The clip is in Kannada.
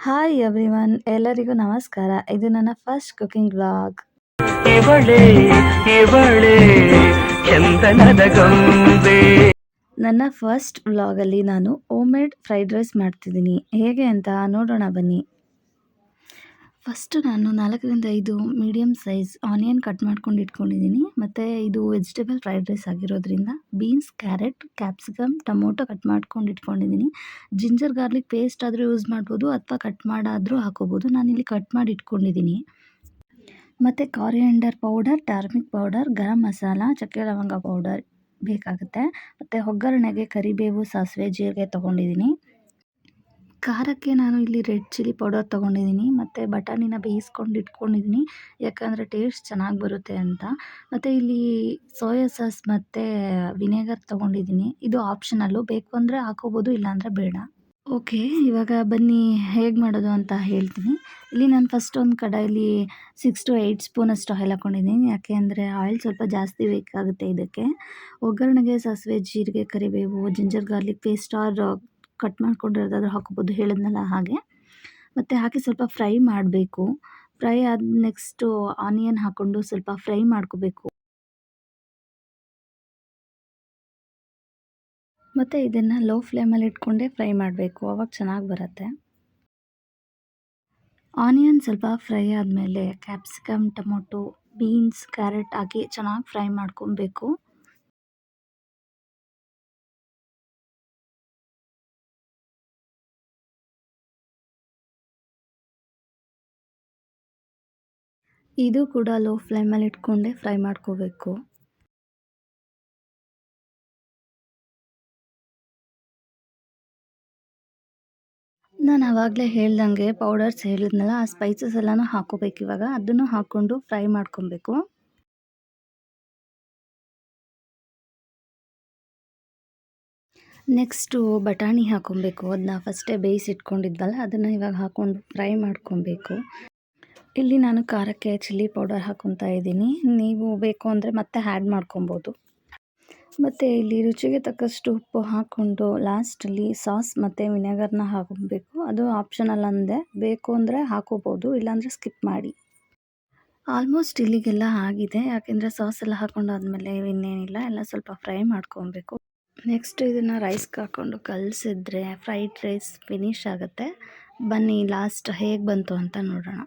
ಹಾಯ್ ಎವ್ರಿವನ್, ಎಲ್ಲರಿಗೂ ನಮಸ್ಕಾರ. ಇದು ನನ್ನ ಫಸ್ಟ್ ಕುಕಿಂಗ್ ವ್ಲಾಗ್. ಇವಳೇ ಇವಳೇ ಚಂದನದ ಗೊಂಬೆ. ನನ್ನ ಫಸ್ಟ್ ವ್ಲಾಗಲ್ಲಿ ನಾನು ಹೋಮ್ ಮೇಡ್ ಫ್ರೈಡ್ ರೈಸ್ ಮಾಡ್ತಿದ್ದೀನಿ. ಹೇಗೆ ಅಂತ ನೋಡೋಣ ಬನ್ನಿ. ಫಸ್ಟ್ ನಾನು 4-5 ಮೀಡಿಯಮ್ ಸೈಜ್ ಆನಿಯನ್ ಕಟ್ ಮಾಡ್ಕೊಂಡು ಇಟ್ಕೊಂಡಿದ್ದೀನಿ. ಮತ್ತು ಇದು ವೆಜಿಟೇಬಲ್ ಫ್ರೈಡ್ ರೈಸ್ ಆಗಿರೋದ್ರಿಂದ beans, carrot, capsicum, tomato cut ಮಾಡ್ಕೊಂಡು ಇಟ್ಕೊಂಡಿದ್ದೀನಿ. ಜಿಂಜರ್ ಗಾರ್ಲಿಕ್ ಪೇಸ್ಟ್ ಆದರೂ ಯೂಸ್ ಮಾಡ್ಬೋದು ಅಥವಾ ಕಟ್ ಮಾಡಾದರೂ ಹಾಕೋಬೋದು. ನಾನಿಲ್ಲಿ ಕಟ್ ಮಾಡಿ ಇಟ್ಕೊಂಡಿದ್ದೀನಿ. ಮತ್ತು ಕಾರಿಯಾಂಡರ್ ಪೌಡರ್, ಟರ್ಮಿಕ್ ಪೌಡರ್, ಗರಂ ಮಸಾಲ, ಚಕ್ಕೆ ಲವಂಗ ಪೌಡರ್ ಬೇಕಾಗುತ್ತೆ. ಮತ್ತು ಒಗ್ಗರಣೆಗೆ ಕರಿಬೇವು, ಸಾಸಿವೆ, ಜೀರಿಗೆ ತೊಗೊಂಡಿದ್ದೀನಿ. ಖಾರಕ್ಕೆ ನಾನು ಇಲ್ಲಿ ರೆಡ್ ಚಿಲ್ಲಿ ಪೌಡರ್ ತೊಗೊಂಡಿದ್ದೀನಿ. ಮತ್ತು ಬಟಾಣಿನ ಬೇಯಿಸ್ಕೊಂಡು ಇಟ್ಕೊಂಡಿದ್ದೀನಿ, ಯಾಕಂದರೆ ಟೇಸ್ಟ್ ಚೆನ್ನಾಗಿ ಬರುತ್ತೆ ಅಂತ. ಮತ್ತು ಇಲ್ಲಿ ಸೋಯಾ ಸಾಸ್ ಮತ್ತು ವಿನೆಗರ್ ತೊಗೊಂಡಿದ್ದೀನಿ. ಇದು ಆಪ್ಷನಲ್ಲು, ಬೇಕು ಅಂದರೆ ಹಾಕೋಬೋದು, ಇಲ್ಲಾಂದರೆ ಬೇಡ. ಓಕೆ, ಇವಾಗ ಬನ್ನಿ ಹೇಗೆ ಮಾಡೋದು ಅಂತ ಹೇಳ್ತೀನಿ. ಇಲ್ಲಿ ನಾನು ಫಸ್ಟ್ ಒಂದು ಕಡಾಯಲ್ಲಿ 6 to 8 ಸ್ಪೂನಷ್ಟು ಆಯಿಲ್ ಹಾಕ್ಕೊಂಡಿದ್ದೀನಿ. ಯಾಕೆ ಅಂದರೆ ಆಯಿಲ್ ಸ್ವಲ್ಪ ಜಾಸ್ತಿ ಬೇಕಾಗುತ್ತೆ ಇದಕ್ಕೆ. ಒಗ್ಗರಣೆಗೆ ಸಾಸಿವೆ, ಜೀರಿಗೆ, ಕರಿಬೇವು, ginger garlic paste or cut ಮಾಡ್ಕೊಂಡಿರೋದಾದ್ರೂ ಹಾಕೋಬೋದು, ಹೇಳಿದ್ನಲ್ಲ ಹಾಗೆ. ಮತ್ತು ಹಾಕಿ ಸ್ವಲ್ಪ ಫ್ರೈ ಮಾಡಬೇಕು. ಫ್ರೈ ಆದ ನೆಕ್ಸ್ಟು ಆನಿಯನ್ ಹಾಕ್ಕೊಂಡು ಸ್ವಲ್ಪ ಫ್ರೈ ಮಾಡ್ಕೋಬೇಕು. ಮತ್ತು ಇದನ್ನು ಲೋ ಫ್ಲೇಮಲ್ಲಿ ಇಟ್ಕೊಂಡೇ ಫ್ರೈ ಮಾಡಬೇಕು, ಆವಾಗ ಚೆನ್ನಾಗಿ ಬರುತ್ತೆ. ಆನಿಯನ್ ಸ್ವಲ್ಪ ಫ್ರೈ ಆದಮೇಲೆ ಕ್ಯಾಪ್ಸಿಕಮ್, ಟೊಮೊಟೊ, ಬೀನ್ಸ್, ಕ್ಯಾರೆಟ್ ಹಾಕಿ ಚೆನ್ನಾಗಿ ಫ್ರೈ ಮಾಡ್ಕೊಬೇಕು. ಇದು ಕೂಡ ಲೋ ಫ್ಲೇಮಲ್ಲಿ ಇಟ್ಕೊಂಡೇ ಫ್ರೈ ಮಾಡ್ಕೋಬೇಕು. ನಾನು ಆವಾಗಲೇ ಹೇಳ್ದಂಗೆ ಪೌಡರ್ಸ್ ಹೇಳಿದ್ನಲ್ಲ, ಆ ಸ್ಪೈಸಸ್ ಎಲ್ಲನೂ ಹಾಕ್ಕೋಬೇಕು. ಇವಾಗ ಅದನ್ನು ಹಾಕ್ಕೊಂಡು ಫ್ರೈ ಮಾಡ್ಕೊಬೇಕು. ನೆಕ್ಸ್ಟು ಬಟಾಣಿ ಹಾಕ್ಕೊಬೇಕು. ಅದನ್ನ ಫಸ್ಟೇ ಬೇಯಿಸಿಟ್ಕೊಂಡಿದ್ವಲ್ಲ, ಅದನ್ನು ಇವಾಗ ಹಾಕ್ಕೊಂಡು ಫ್ರೈ ಮಾಡ್ಕೊಬೇಕು. ಇಲ್ಲಿ ನಾನು ಖಾರಕ್ಕೆ ಚಿಲ್ಲಿ ಪೌಡರ್ ಹಾಕ್ಕೊತಾ ಇದ್ದೀನಿ. ನೀವು ಬೇಕು ಅಂದರೆ ಮತ್ತೆ ಆ್ಯಡ್ ಮಾಡ್ಕೊಬೋದು. ಮತ್ತು ಇಲ್ಲಿ ರುಚಿಗೆ ತಕ್ಕಷ್ಟು ಉಪ್ಪು ಹಾಕ್ಕೊಂಡು ಲಾಸ್ಟಲ್ಲಿ ಸಾಸ್ ಮತ್ತು ವಿನೆಗರ್ನ ಹಾಕ್ಕೊಬೇಕು. ಅದು ಆಪ್ಷನಲ್ ಅಂದೆ, ಬೇಕು ಅಂದರೆ ಹಾಕೋಬೋದು, ಇಲ್ಲಾಂದರೆ ಸ್ಕಿಪ್ ಮಾಡಿ. ಆಲ್ಮೋಸ್ಟ್ ಇಲ್ಲಿಗೆಲ್ಲ ಆಗಿದೆ, ಯಾಕೆಂದರೆ ಸಾಸ್ ಎಲ್ಲ ಹಾಕ್ಕೊಂಡಾದ್ಮೇಲೆ ಇನ್ನೇನಿಲ್ಲ, ಎಲ್ಲ ಸ್ವಲ್ಪ ಫ್ರೈ ಮಾಡ್ಕೊಬೇಕು. ನೆಕ್ಸ್ಟ್ ಇದನ್ನು ರೈಸ್ಗೆ ಹಾಕ್ಕೊಂಡು ಕಲಸಿದ್ರೆ ಫ್ರೈಡ್ ರೈಸ್ ಫಿನಿಶ್ ಆಗುತ್ತೆ. ಬನ್ನಿ ಲಾಸ್ಟ್ ಹೇಗೆ ಬಂತು ಅಂತ ನೋಡೋಣ.